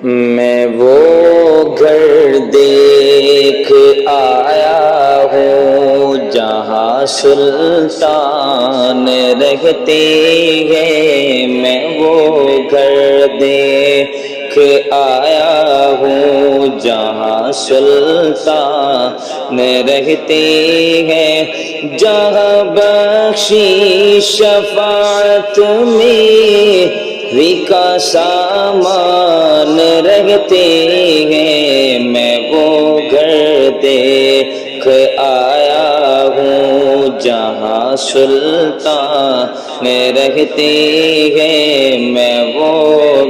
میں وہ گھر دیکھ آیا ہوں جہاں سلطان رہتے ہیں، میں وہ گھر دیکھ آیا ہوں جہاں سلطان رہتے ہیں، جہاں بخشی شفاعت میں کا سامان رہتے ہیں، میں وہ گھر دیکھ آیا ہوں جہاں سلطان رہتے ہیں، میں وہ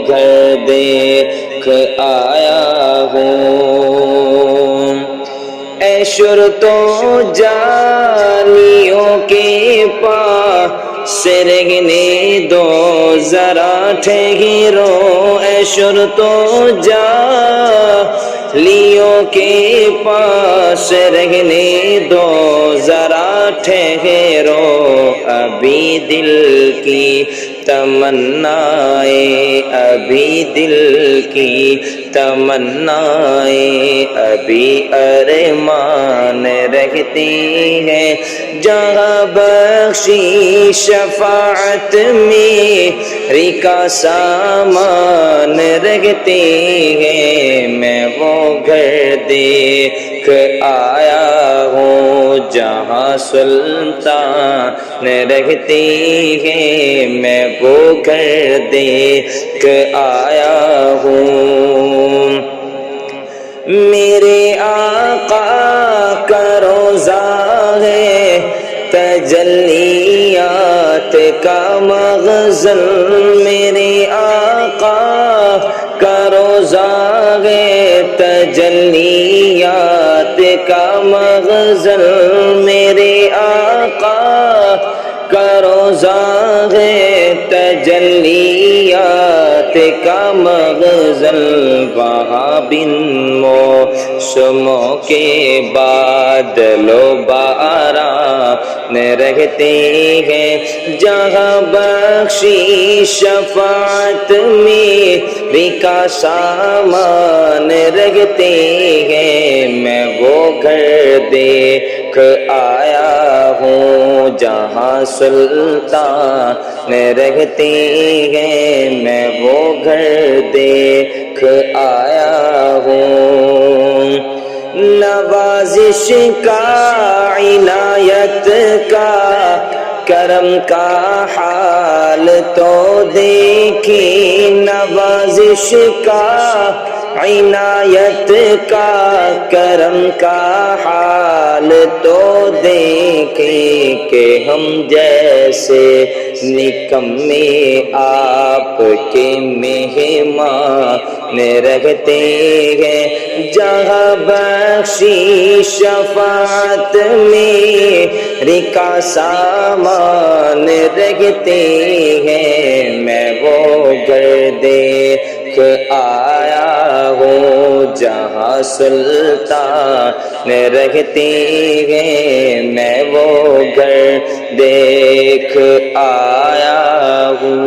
گھر دیکھ آیا ہوں۔ اے شرطوں جانیوں کے پاس رہنے دو ذرا ٹھہرو، اے شرطوں جانیوں کے پاس رہنے دو ذرا ٹھہرو، ابھی دل کی تمنائیں، ابھی دل کی تمنائیں، ابھی ارمان رہتی ہیں، جہاں بخشی شفاعت میں کا سامان رہتے ہیں، میں وہ گھر دیکھ آیا ہوں جہاں سلطان رہتے ہیں، میں وہ گھر دیکھ آیا ہوں۔ میرے آقا کا روضہ ہے تجلیات کا مغزل، میرے آقا کا روضہ ہے تجلیات کا مغزل، میرے آقا کا روضہ ہے تجلیات کا مغزل، وہاں بن موسموں کے بادل و باران رہتے ہیں، جہاں بخشی شفاعت میں کا سامان رہتے ہیں، میں وہ گھر دیکھ آیا ہوں جہاں سلطان رہتے ہیں، میں وہ گھر دیکھ آیا ہوں۔ نوازش کا، عنایت کا، کرم کا حال تو دیکھیں، نوازش کا، عنایت کا، کرم کا حال تو دیکھیں، کہ ہم جیسے نکمے آپ کے مہمان رہتے ہیں، جہاں بخشی شفاعت میں کا سامان رہتے ہیں، میں وہ گھر دیکھ آیا ہوں جہاں سلطان رہتے ہیں، میں وہ گھر دیکھ آیا ہوں۔